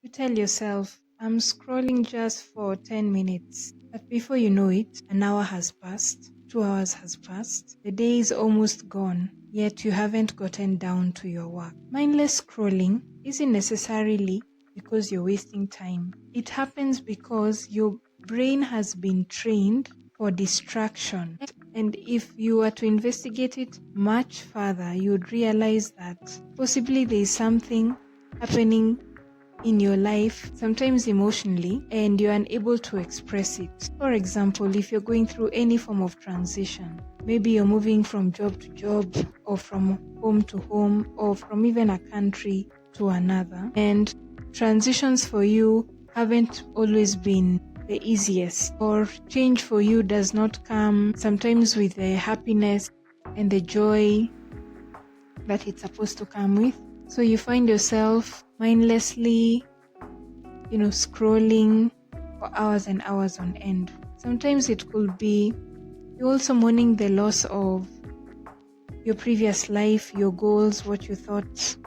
You tell yourself, I'm scrolling just for 10 minutes. But before you know it, an hour has passed, 2 hours has passed, the day is almost gone, yet you haven't gotten down to your work. Mindless scrolling isn't necessarily because you're wasting time. It happens because your brain has been trained for distraction. And if you were to investigate it much further, you would realize that possibly there is something happening in your life, sometimes emotionally, and you're unable to express it. For example, if you're going through any form of transition, maybe you're moving from job to job, or from home to home, or from even a country to another, and transitions for you haven't always been the easiest, or change for you does not come sometimes with the happiness and the joy that it's supposed to come with. So you find yourself mindlessly, scrolling for hours and hours on end. Sometimes it could be you're also mourning the loss of your previous life, your goals, what you thought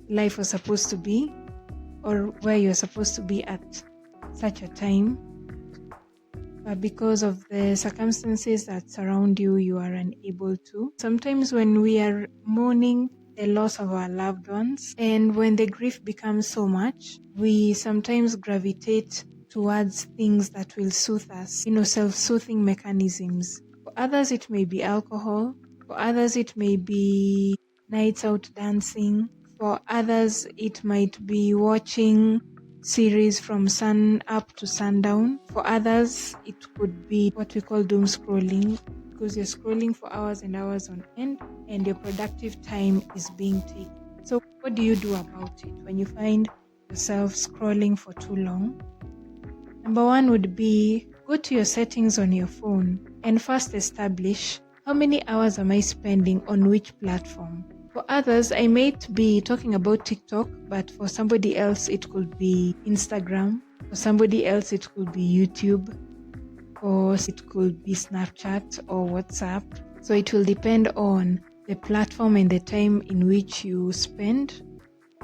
life was supposed to be, or where you're supposed to be at such a time. But because of the circumstances that surround you, you are unable to. Sometimes when we are mourning the loss of our loved ones, and when the grief becomes so much, we sometimes gravitate towards things that will soothe us, self-soothing mechanisms. For others, it may be alcohol. For others, it may be nights out dancing. For others, it might be watching series from sun up to sundown. For others, it could be what we call doom scrolling, because you're scrolling for hours and hours on end and your productive time is being taken. So what do you do about it when you find yourself scrolling for too long? Number one would be go to your settings on your phone and first establish how many hours am I spending on which platform. For others, I might be talking about TikTok, but for somebody else, it could be Instagram. For somebody else, it could be YouTube, or it could be Snapchat or WhatsApp. So it will depend on the platform and the time in which you spend.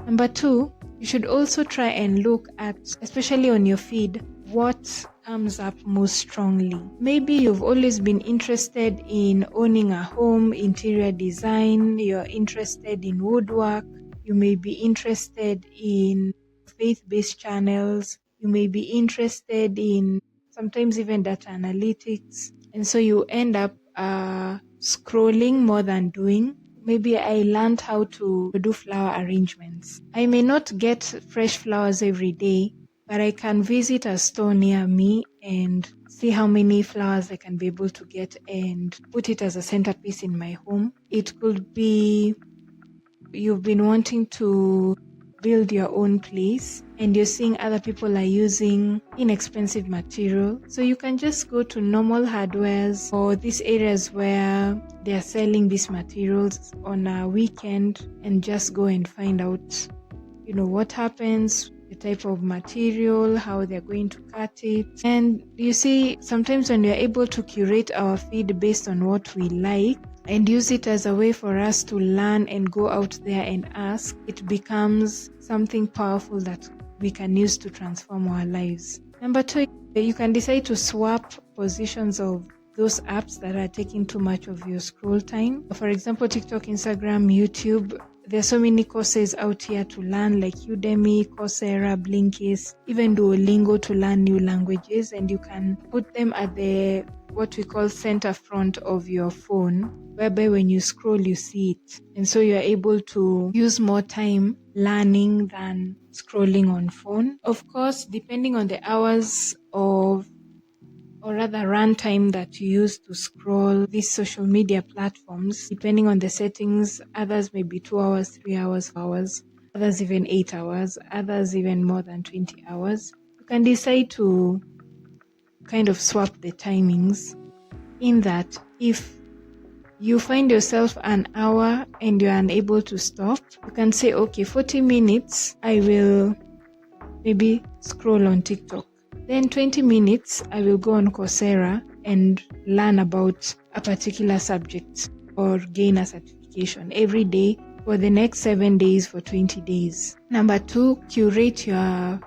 Number two, you should also try and look at, especially on your feed, what comes up most strongly. Maybe you've always been interested in owning a home, interior design, you're interested in woodwork, you may be interested in faith-based channels, you may be interested in sometimes even data analytics, and so you end up scrolling more than doing. Maybe I learned how to do flower arrangements. I may not get fresh flowers every day, but I can visit a store near me and see how many flowers I can be able to get and put it as a centerpiece in my home. It could be you've been wanting to build your own place and you're seeing other people are using inexpensive material. So you can just go to normal hardwares or these areas where they are selling these materials on a weekend and just go and find out, what happens, the type of material, how they're going to cut it. And you see, sometimes when we're able to curate our feed based on what we like and use it as a way for us to learn and go out there and ask, it becomes something powerful that we can use to transform our lives. Number two, you can decide to swap positions of those apps that are taking too much of your scroll time. For example, TikTok, Instagram, YouTube. There are so many courses out here to learn, like Udemy, Coursera, Blinkist, even Duolingo to learn new languages, and you can put them at the what we call center front of your phone, whereby when you scroll you see it, and so you are able to use more time learning than scrolling on phone. Of course, depending on the hours of or rather runtime that you use to scroll these social media platforms, depending on the settings, others may be 2 hours, 3 hours, 4 hours, others even 8 hours, others even more than 20 hours. You can decide to kind of swap the timings in that if you find yourself an hour and you're unable to stop, you can say, okay, 40 minutes, I will maybe scroll on TikTok. Then 20 minutes, I will go on Coursera and learn about a particular subject or gain a certification. Every day, for the next 7 days for 20 days. Number 2, curate your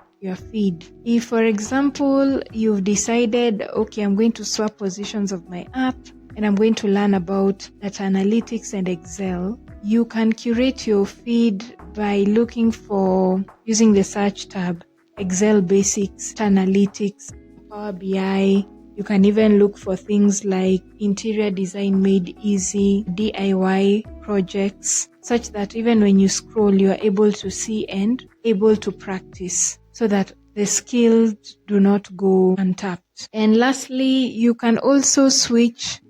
feed. If, for example, you've decided, okay, I'm going to swap positions of my app and I'm going to learn about data analytics and Excel, you can curate your feed by looking for, using the search tab, Excel basics, data analytics, Power BI. You can even look for things like interior design made easy, DIY projects, such that even when you scroll, you are able to see and able to practice, so that the skills do not go untapped. And lastly, you can also switch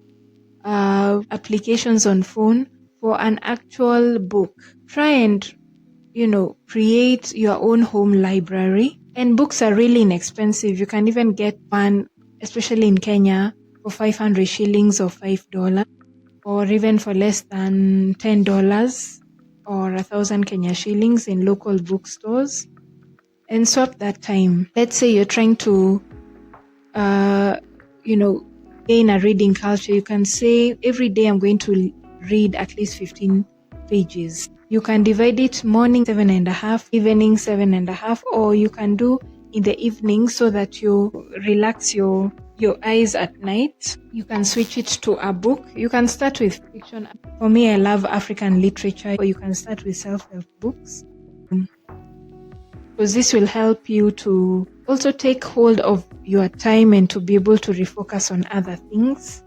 applications on phone for an actual book. Try and, create your own home library. And books are really inexpensive. You can even get one, especially in Kenya, for 500 shillings or $5, or even for less than $10 or 1,000 Kenya shillings in local bookstores. And swap that time. Let's say you're trying to, gain a reading culture. You can say, every day I'm going to read at least 15 pages. You can divide it morning 7.5, evening 7.5, or you can do in the evening so that you relax your eyes at night. You can switch it to a book. You can start with fiction. For me, I love African literature, or you can start with self-help books. Because this will help you to also take hold of your time and to be able to refocus on other things.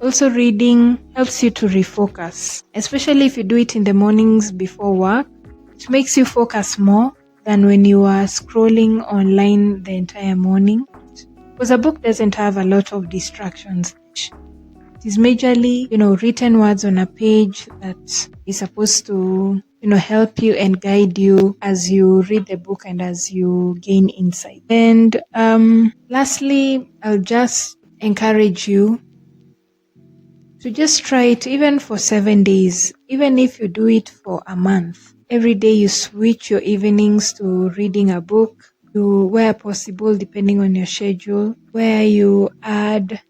Also, reading helps you to refocus, especially if you do it in the mornings before work. It makes you focus more than when you are scrolling online the entire morning. Because a book doesn't have a lot of distractions. It is majorly, written words on a page that is supposed to, help you and guide you as you read the book and as you gain insight. And lastly, I'll just encourage you to just try it even for 7 days, even if you do it for a month. Every day you switch your evenings to reading a book, where possible, depending on your schedule, where you add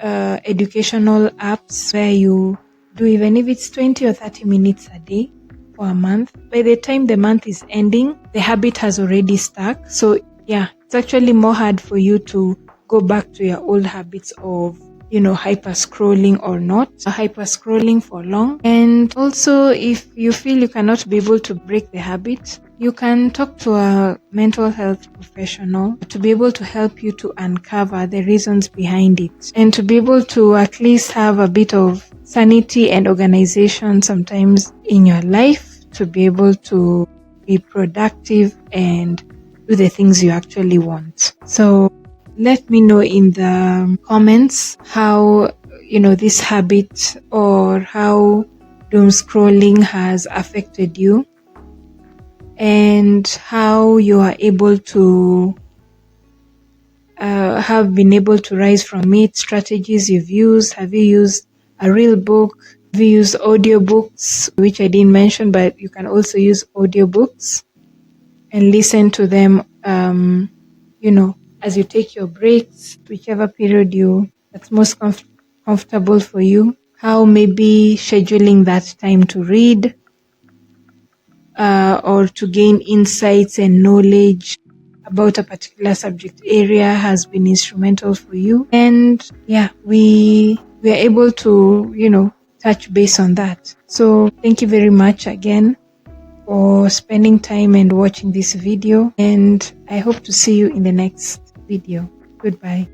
educational apps, where you do, even if it's 20 or 30 minutes a day for a month. By the time the month is ending, the habit has already stuck. So yeah, it's actually more hard for you to go back to your old habits of, hyper scrolling or not, hyper scrolling for long. And also, if you feel you cannot be able to break the habit, you can talk to a mental health professional to be able to help you to uncover the reasons behind it, and to be able to at least have a bit of sanity and organization sometimes in your life, to be able to be productive and do the things you actually want. So let me know in the comments how, this habit or how doom scrolling has affected you, and how you are able to have been able to rise from it, strategies you've used. Have you used a real book? Have you used audiobooks, which I didn't mention, but you can also use audiobooks and listen to them, as you take your breaks, whichever period that's most comfortable for you. How maybe scheduling that time to read, or to gain insights and knowledge about a particular subject area has been instrumental for you. And yeah, we are able to, touch base on that. So thank you very much again for spending time and watching this video. And I hope to see you in the next video. Goodbye.